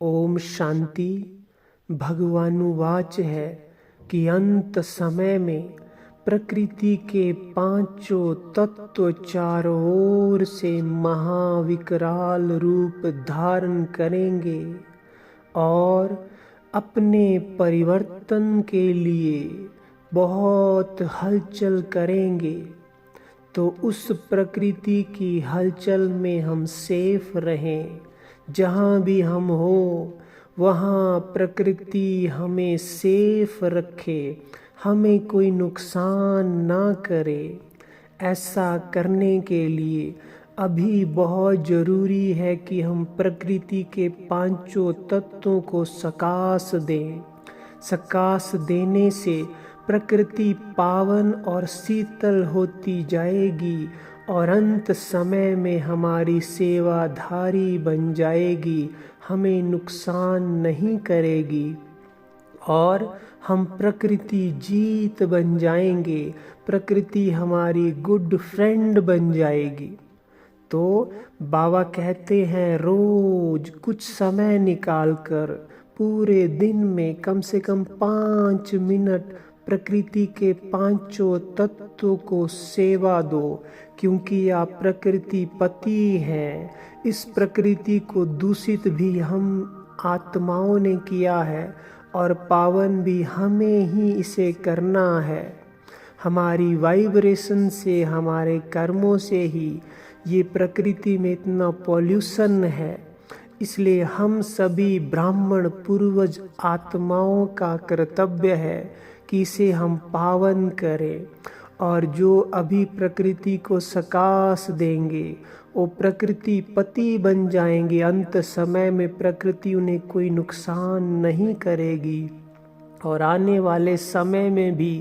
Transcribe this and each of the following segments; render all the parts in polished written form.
ओम शांति। भगवानुवाच है कि अंत समय में प्रकृति के पांचों तत्व चारों ओर से महाविकराल रूप धारण करेंगे और अपने परिवर्तन के लिए बहुत हलचल करेंगे। तो उस प्रकृति की हलचल में हम सेफ रहें। जहाँ भी हम हो वहाँ प्रकृति हमें सेफ रखे, हमें कोई नुकसान ना करे। ऐसा करने के लिए अभी बहुत ज़रूरी है कि हम प्रकृति के पांचों तत्वों को सकाश दें। सकाश देने से प्रकृति पावन और शीतल होती जाएगी और अंत समय में हमारी सेवाधारी बन जाएगी, हमें नुकसान नहीं करेगी और हम प्रकृति जीत बन जाएंगे। प्रकृति हमारी गुड फ्रेंड बन जाएगी। तो बाबा कहते हैं रोज कुछ समय निकालकर पूरे दिन में कम से कम 5 मिनट प्रकृति के पांचों तत्वों को सेवा दो, क्योंकि आप प्रकृति पति हैं। इस प्रकृति को दूषित भी हम आत्माओं ने किया है और पावन भी हमें ही इसे करना है। हमारी वाइब्रेशन से, हमारे कर्मों से ही ये प्रकृति में इतना पॉल्यूशन है। इसलिए हम सभी ब्राह्मण पूर्वज आत्माओं का कर्तव्य है कि इसे हम पावन करें। और जो अभी प्रकृति को सकाश देंगे वो प्रकृति पति बन जाएंगे। अंत समय में प्रकृति उन्हें कोई नुकसान नहीं करेगी और आने वाले समय में भी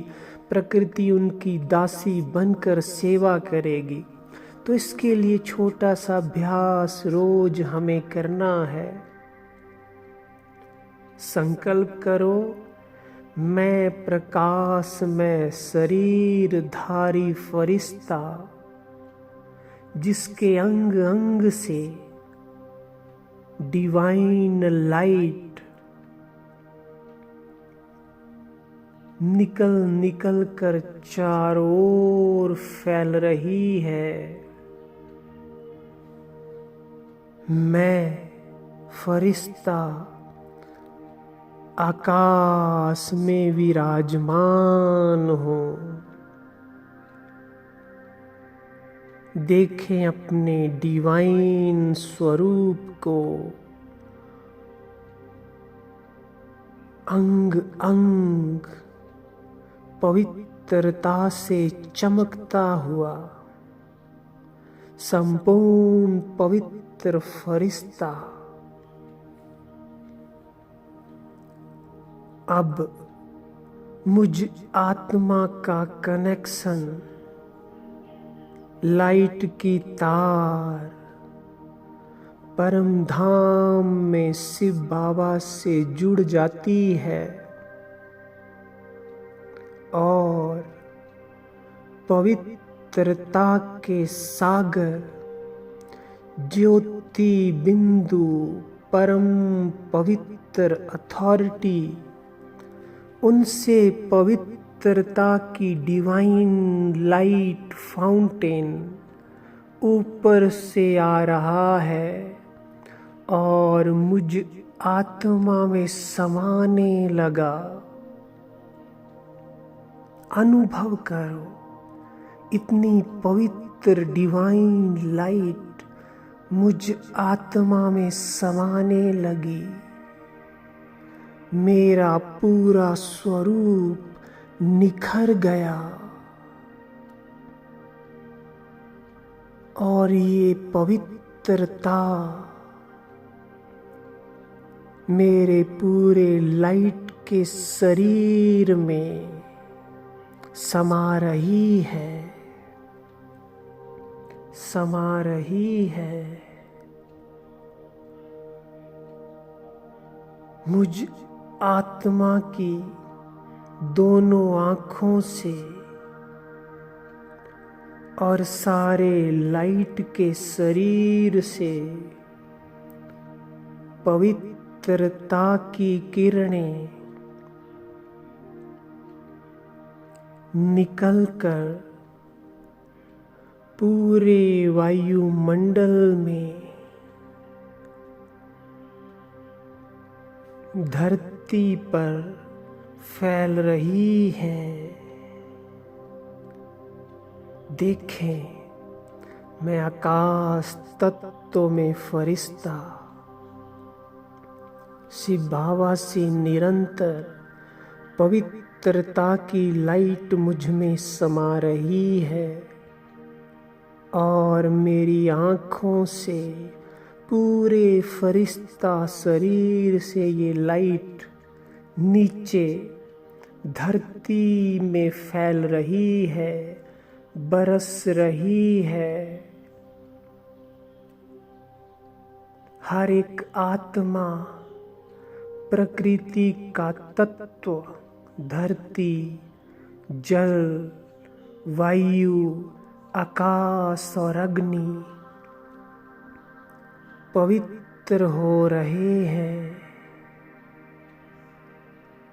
प्रकृति उनकी दासी बनकर सेवा करेगी। तो इसके लिए छोटा सा अभ्यास रोज हमें करना है। संकल्प करो, मैं प्रकाश में शरीरधारी फरिश्ता जिसके अंग अंग से डिवाइन लाइट निकल निकल कर चारों ओर फैल रही है। मैं फरिश्ता आकाश में विराजमान हूँ। देखें अपने डिवाइन स्वरूप को अंग अंग पवित्रता से चमकता हुआ संपूर्ण पवित्र फरिश्ता। अब मुझ आत्मा का कनेक्शन लाइट की तार परम धाम में शिव बाबा से जुड़ जाती है और पवित्रता के सागर ज्योति बिंदु परम पवित्र अथॉरिटी, उनसे पवित्रता की डिवाइन लाइट फाउंटेन ऊपर से आ रहा है और मुझ आत्मा में समाने लगा। अनुभव करो, इतनी पवित्र डिवाइन लाइट मुझ आत्मा में समाने लगी। मेरा पूरा स्वरूप निखर गया और ये पवित्रता मेरे पूरे लाइट के शरीर में समा रही है, समा रही है। मुझ आत्मा की दोनों आँखों से और सारे लाइट के शरीर से पवित्र पवित्रता की किरणें निकलकर पूरे वायुमंडल में धरती पर फैल रही है। देखें, मैं आकाश तत्व में फरिश्ता शिव बाबा से निरंतर पवित्रता की लाइट मुझ में समा रही है और मेरी आँखों से पूरे फरिश्ता शरीर से ये लाइट नीचे धरती में फैल रही है, बरस रही है। हर एक आत्मा प्रकृति का तत्व, धरती, जल, वायु, आकाश और अग्नि पवित्र हो रहे हैं।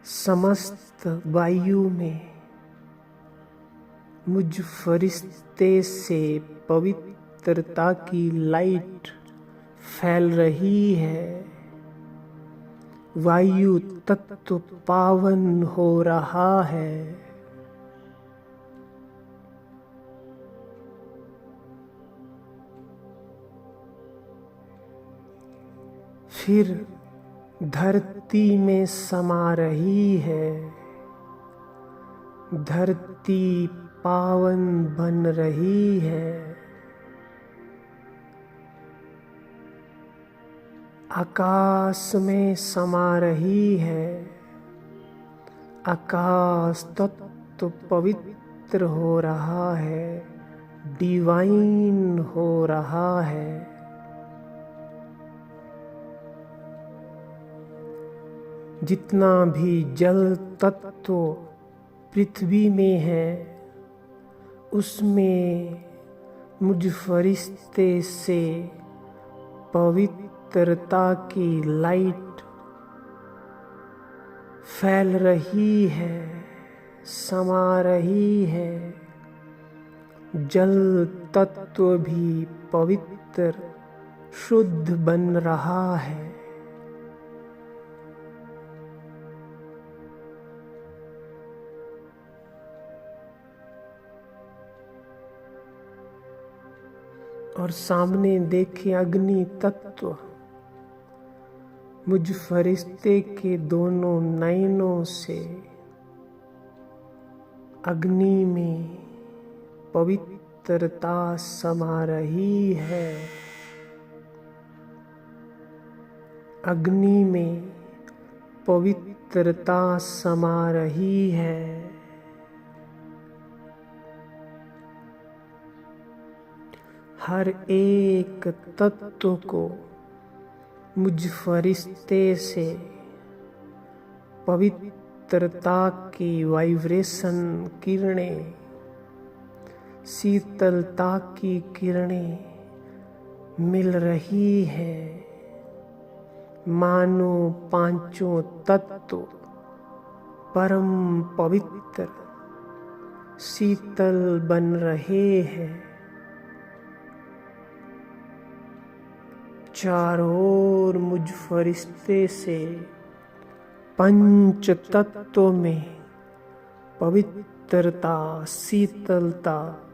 समस्त वायु में मुझ फरिश्ते से पवित्रता की लाइट फैल रही है। वायु तत्व पावन हो रहा है। फिर धरती में समा रही है। धरती पावन बन रही है। आकाश में समा रही है। आकाश तत्व पवित्र हो रहा है, डिवाइन हो रहा है। जितना भी जल तत्व पृथ्वी में है, उसमें मुझ फरिश्ते से पवित्रता की लाइट फैल रही है, समा रही है। जल तत्व भी पवित्र शुद्ध बन रहा है। और सामने देखे अग्नि तत्व मुझ फरिश्ते के दोनों नयनों से अग्नि में पवित्रता समा रही है। अग्नि में पवित्रता समा रही है। हर एक तत्व को मुझ फरिश्ते से पवित्रता की वाइब्रेशन किरणें, शीतलता की किरणें मिल रही है। मानो पांचों तत्व परम पवित्र शीतल बन रहे हैं। चारों ओर मुझ फरिश्ते से पंच तत्व में पवित्रता, शीतलता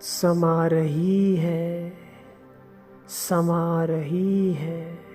समा रही है, समा रही है।